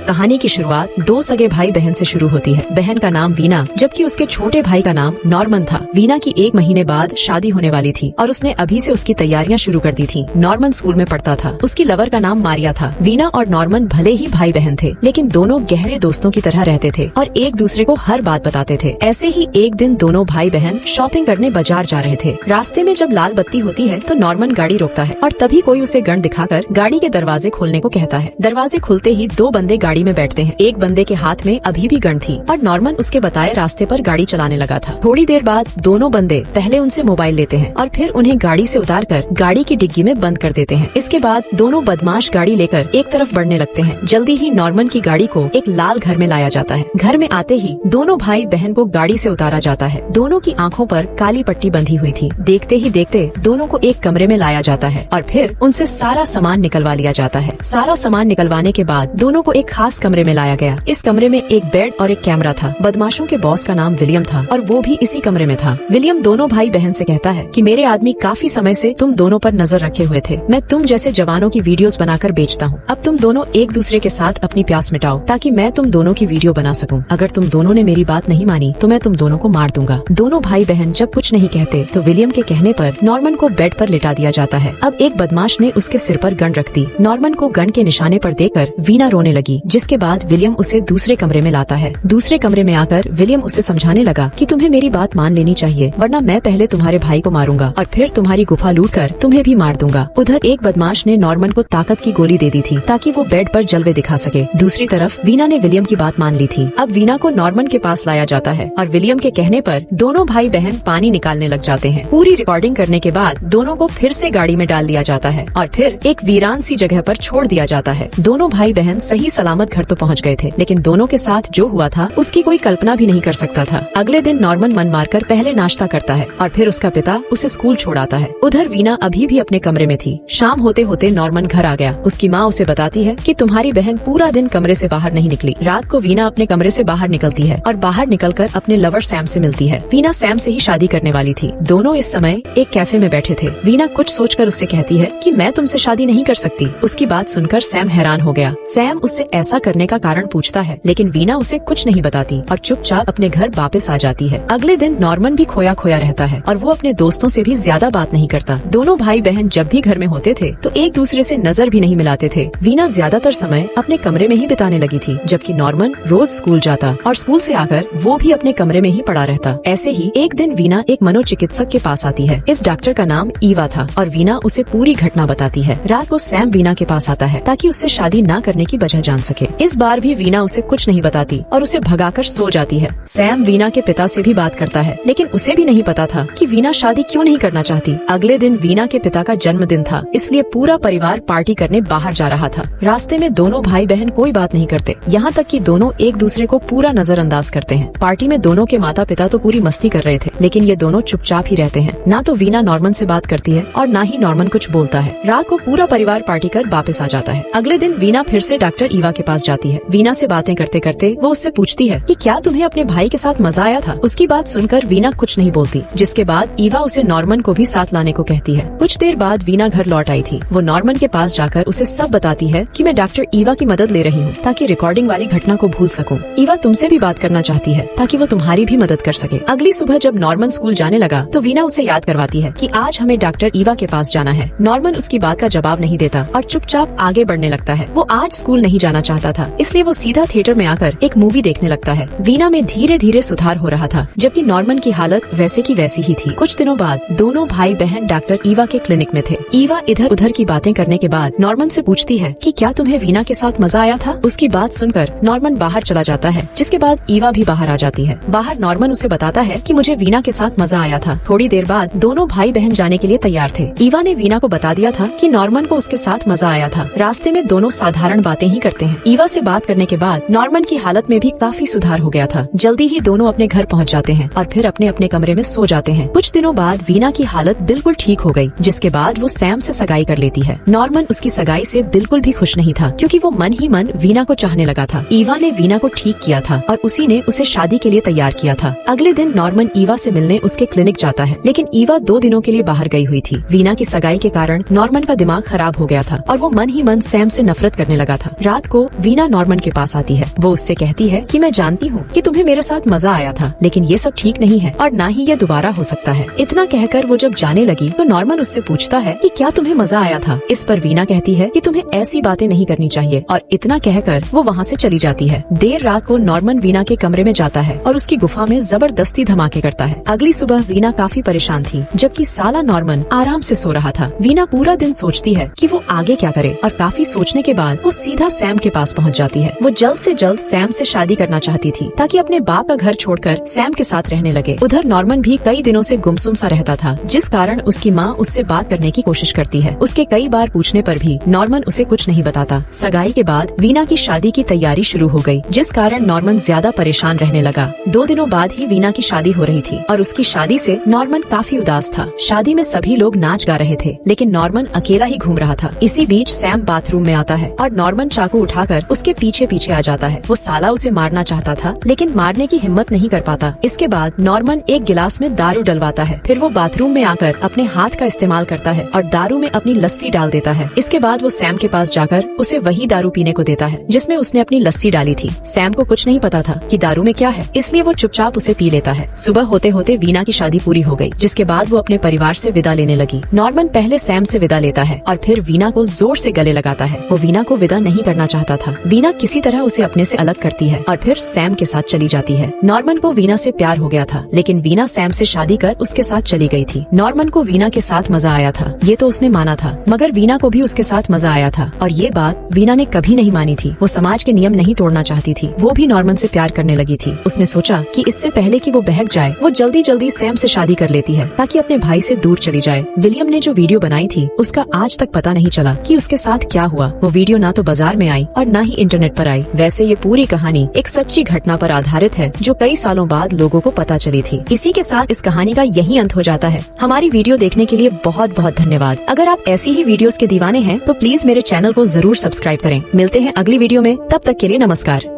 कहानी की शुरुआत दो सगे भाई बहन से शुरू होती है। बहन का नाम वीना जबकि उसके छोटे भाई का नाम नॉर्मन था। वीना की 1 महीने बाद शादी होने वाली थी और उसने अभी से उसकी तैयारियां शुरू कर दी थी। नॉर्मन स्कूल में पढ़ता था। उसकी लवर का नाम मारिया था। वीना और नॉर्मन भले ही भाई बहन थे लेकिन दोनों गहरे दोस्तों की तरह रहते थे और एक दूसरे को हर बात बताते थे। ऐसे ही एक दिन दोनों भाई बहन शॉपिंग करने बाजार जा रहे थे। रास्ते में जब लाल बत्ती होती है तो नॉर्मन गाड़ी रोकता है और तभी कोई उसे गन दिखाकर गाड़ी के दरवाजे खोलने को कहता है। दरवाजे खुलते ही 2 बंदे गाड़ी में बैठते हैं। एक बंदे के हाथ में अभी भी गन थी और नॉर्मन उसके बताए रास्ते पर गाड़ी चलाने लगा था। थोड़ी देर बाद दोनों बंदे पहले उनसे मोबाइल लेते हैं और फिर उन्हें गाड़ी से उतारकर गाड़ी की डिग्गी में बंद कर देते हैं। इसके बाद दोनों बदमाश गाड़ी लेकर एक तरफ बढ़ने लगते हैं। जल्दी ही नॉर्मन की गाड़ी को एक लाल घर में लाया जाता है। घर में आते ही दोनों भाई बहन को गाड़ी से उतारा जाता है। दोनों की आंखों पर काली पट्टी बंधी हुई थी। देखते ही देखते दोनों को एक कमरे में लाया जाता है और फिर उनसे सारा सामान निकलवा लिया जाता है। सारा सामान निकलवाने के बाद दोनों को एक खास कमरे में लाया गया। इस कमरे में एक बेड और एक कैमरा था। बदमाशों के बॉस का नाम विलियम था और वो भी इसी कमरे में था। विलियम दोनों भाई बहन से कहता है कि मेरे आदमी काफी समय से तुम दोनों पर नजर रखे हुए थे। मैं तुम जैसे जवानों की वीडियोस बनाकर बेचता हूँ। अब तुम दोनों एक दूसरे के साथ अपनी प्यास मिटाओ ताकि मैं तुम दोनों की वीडियो बना सकूं। अगर तुम दोनों ने मेरी बात नहीं मानी तो मैं तुम दोनों को मार दूंगा। दोनों भाई बहन जब कुछ नहीं कहते तो विलियम के कहने पर नॉर्मन को बेड पर लिटा दिया जाता है। अब एक बदमाश ने उसके सिर पर गन रख दी। नॉर्मन को गन के निशाने पर देकर वीना रोने लगी, जिसके बाद विलियम उसे दूसरे कमरे में लाता है। दूसरे कमरे में आकर विलियम उसे समझाने लगा कि तुम्हें मेरी बात मान लेनी चाहिए वरना मैं पहले तुम्हारे भाई को मारूंगा और फिर तुम्हारी गुफा लूटकर तुम्हें भी मार दूंगा। उधर एक बदमाश ने नॉर्मन को ताकत की गोली दे दी थी ताकि वो बेड पर जलवे दिखा सके। दूसरी तरफ वीना ने विलियम की बात मान ली थी। अब वीना को नॉर्मन के पास लाया जाता है और विलियम के कहने पर दोनों भाई बहन पानी निकालने लग जाते हैं। पूरी रिकॉर्डिंग करने के बाद दोनों को फिर से गाड़ी में डाल दिया जाता है और फिर एक वीरान सी जगह पर छोड़ दिया जाता है। दोनों भाई बहन सही सलामत घर तो पहुंच गए थे लेकिन दोनों के साथ जो हुआ था उसकी कोई कल्पना भी नहीं कर सकता था। अगले दिन नॉर्मन मन मारकर पहले नाश्ता करता है और फिर उसका पिता उसे स्कूल छोड़ाता है। उधर वीना अभी भी अपने कमरे में थी। शाम होते होते नॉर्मन घर आ गया। उसकी माँ उसे बताती है कि तुम्हारी बहन पूरा दिन कमरे से बाहर नहीं निकली। रात को वीना अपने कमरे से बाहर निकलती है और बाहर निकलकर अपने लवर सैम से मिलती है। वीना सैम से ही शादी करने वाली थी। दोनों इस समय एक कैफे में बैठे थे। वीना कुछ सोचकर उससे कहती है कि मैं तुमसे शादी नहीं कर सकती। उसकी बात सुनकर सैम हैरान हो गया। सैम उससे ऐसा करने का कारण पूछता है लेकिन वीना उसे कुछ नहीं बताती और चुपचाप अपने घर वापस आ जाती है। अगले दिन नॉर्मन भी खोया खोया रहता है और वो अपने दोस्तों से भी ज्यादा बात नहीं करता। दोनों भाई बहन जब भी घर में होते थे तो एक दूसरे से नजर भी नहीं मिलाते थे। वीना ज्यादातर समय अपने कमरे में ही बिताने लगी थी जबकि नॉर्मन रोज स्कूल जाता और स्कूल से आकर वो भी अपने कमरे में ही पड़ा रहता। ऐसे ही एक दिन वीना एक मनोचिकित्सक के पास आती है। इस डॉक्टर का नाम ईवा था और वीना उसे पूरी घटना बताती है। रात को सैम वीना के पास आता है ताकि उससे शादी न करने की वजह जान सके। इस बार भी वीना उसे कुछ नहीं बताती और उसे भगाकर सो जाती है। सैम वीना के पिता से भी बात करता है लेकिन उसे भी नहीं पता था कि वीना शादी क्यों नहीं करना चाहती। अगले दिन वीना के पिता का जन्मदिन था इसलिए पूरा परिवार पार्टी करने बाहर जा रहा था। रास्ते में दोनों भाई बहन कोई बात नहीं करते, यहाँ तक कि दोनों एक दूसरे को पूरा नजरअंदाज करते हैं। पार्टी में दोनों के माता पिता तो पूरी मस्ती कर रहे थे लेकिन ये दोनों चुपचाप ही रहते हैं। ना तो वीना नॉर्मन से बात करती है और ना ही नॉर्मन कुछ बोलता है। रात को पूरा परिवार पार्टी कर वापस आ जाता है। अगले दिन वीना फिर से डॉक्टर ईवा के पास जाती है। वीना से बातें करते करते वो उससे पूछती है कि क्या तुम्हें अपने भाई के साथ मजा आया था। उसकी बात सुनकर वीना कुछ नहीं बोलती, जिसके बाद ईवा उसे नॉर्मन को भी साथ लाने को कहती है। कुछ देर बाद वीना घर लौट आई थी। वो नॉर्मन के पास जाकर उसे सब बताती है कि मैं डॉक्टर ईवा की मदद ले रही हूँ ताकि रिकॉर्डिंग वाली घटना को भूल सकूं। ईवा तुमसे भी बात करना चाहती है ताकि वो तुम्हारी भी मदद कर सके। अगली सुबह जब नॉर्मन स्कूल जाने लगा तो वीना उसे याद करवाती है कि आज हमें डॉक्टर ईवा के पास जाना है। नॉर्मन उसकी बात का जवाब नहीं देता और चुपचाप आगे बढ़ने लगता है। वो आज स्कूल नहीं जाना चाहता था इसलिए वो सीधा थिएटर में आकर एक मूवी देखने लगता है। वीना में धीरे धीरे सुधार हो रहा था जबकि नॉर्मन की हालत वैसे की वैसी ही थी। कुछ दिनों बाद दोनों भाई बहन डॉक्टर ईवा के क्लिनिक में थे। ईवा इधर उधर की बातें करने के बाद नॉर्मन से पूछती है कि क्या तुम्हें वीना के साथ मजा आया था। उसकी बात सुनकर नॉर्मन बाहर चला जाता है, जिसके बाद ईवा भी बाहर आ जाती है। बाहर नॉर्मन उसे बताता है कि मुझे वीना के साथ मजा आया था। थोड़ी देर बाद दोनों भाई बहन जाने के लिए तैयार थे। ईवा ने वीना को बता दिया था कि नॉर्मन को उसके साथ मजा आया था। रास्ते में दोनों साधारण बातें ही करते हैं। ईवा से बात करने के बाद नॉर्मन की हालत में भी काफी सुधार हो गया था। जल्दी ही दोनों अपने घर पहुंच जाते हैं और फिर अपने अपने कमरे में सो जाते हैं। कुछ दिनों बाद वीना की हालत बिल्कुल ठीक हो गई, जिसके बाद वो सैम से सगाई कर लेती है। नॉर्मन उसकी सगाई से बिल्कुल भी खुश नहीं था क्योंकि वो मन ही मन वीना को चाहने लगा था। ईवा ने वीना को ठीक किया था और उसी ने उसे शादी के लिए तैयार किया था। अगले दिन नॉर्मन ईवा से मिलने उसके क्लिनिक जाता है लेकिन ईवा 2 दिनों के लिए बाहर गई हुई थी। वीना की सगाई के कारण नॉर्मन का दिमाग खराब हो गया था और वो मन ही मन सैम से नफरत करने लगा था। रात को वीना नॉर्मन के पास आती है। वो उससे कहती है कि मैं जानती हूँ कि तुम्हें मेरे साथ मजा आया था, लेकिन ये सब ठीक नहीं है और ना ही ये दोबारा हो सकता है। इतना कहकर वो जब जाने लगी तो नॉर्मन उससे पूछता है कि क्या तुम्हें मजा आया था। इस पर वीना कहती है कि तुम्हें ऐसी बातें नहीं करनी चाहिए और इतना कहकर वो वहाँ से चली जाती है। देर रात को नॉर्मन वीना के कमरे में जाता है और उसकी गुफा में जबरदस्ती धमाके करता है। अगली सुबह वीना काफी परेशान थी, जबकि साला नॉर्मन आराम से सो रहा था। वीना पूरा दिन सोचती है कि वो आगे क्या करे और काफी सोचने के बाद वो सीधा सैम के पास पहुंच जाती है। वो जल्द से जल्द सैम से शादी करना चाहती थी ताकि अपने बाप का घर छोड़कर सैम के साथ रहने लगे। उधर नॉर्मन भी कई दिनों से गुमसुम सा रहता था, जिस कारण उसकी माँ उससे बात करने की कोशिश करती है। उसके कई बार पूछने पर भी नॉर्मन उसे कुछ नहीं बताता। सगाई के बाद वीना की शादी की तैयारी शुरू हो गई, जिस कारण नॉर्मन ज्यादा परेशान रहने लगा। 2 दिनों बाद ही वीना की शादी हो रही थी और उसकी शादी से नॉर्मन काफी उदास था। शादी में सभी लोग नाच गा रहे थे, लेकिन नॉर्मन अकेला ही घूम रहा था। इसी बीच सैम बाथरूम में आता है और नॉर्मन चाकू उठाकर उसके पीछे पीछे आ जाता है। वो साला उसे मारना चाहता था, लेकिन मारने की हिम्मत नहीं कर पाता। इसके बाद नॉर्मन एक गिलास में दारू डलवाता है। फिर वो बाथरूम में आकर अपने हाथ का इस्तेमाल करता है और दारू में अपनी लस्सी डाल देता है। इसके बाद वो सैम के पास जाकर उसे वही दारू पीने को देता है जिसमें उसने अपनी लस्सी डाली थी। सैम को कुछ नहीं पता था कि दारू में क्या है, इसलिए वो चुपचाप उसे पी लेता है। सुबह होते होते वीना की शादी पूरी हो गई, जिसके बाद वो अपने परिवार से विदा लेने लगी। नॉर्मन पहले सैम से विदा लेता है और फिर वीना को जोर से गले लगाता है। वो वीना को विदा नहीं करना चाहता था। वीना किसी तरह उसे अपने से अलग करती है और फिर सैम के साथ चली जाती है। नॉर्मन को वीना से प्यार हो गया था, लेकिन वीना सैम से शादी कर उसके साथ चली गई थी। नॉर्मन को वीना के साथ मजा आया था, ये तो उसने माना था, मगर वीना को भी उसके साथ मजा आया था और ये बात वीना ने कभी नहीं मानी थी। वो समाज के नियम नहीं तोड़ना चाहती थी। वो भी नॉर्मन से प्यार करने लगी थी। उसने सोचा कि इससे पहले कि वो बहक जाए, वो जल्दी जल्दी सैम से शादी कर लेती है ताकि अपने भाई से दूर चली जाए। विलियम ने जो वीडियो बनाई थी उसका आज तक पता नहीं चला कि उसके साथ क्या हुआ। वो वीडियो ना तो बाजार में आई और ना ही इंटरनेट पर आई। वैसे ये पूरी कहानी एक सच्ची घटना पर आधारित है जो कई सालों बाद लोगों को पता चली थी। इसी के साथ इस कहानी का यही अंत हो जाता है। हमारी वीडियो देखने के लिए बहुत बहुत धन्यवाद। अगर आप ऐसी ही वीडियोस के दीवाने हैं तो प्लीज मेरे चैनल को जरूर सब्सक्राइब करें। मिलते हैं अगली वीडियो में, तब तक के लिए नमस्कार।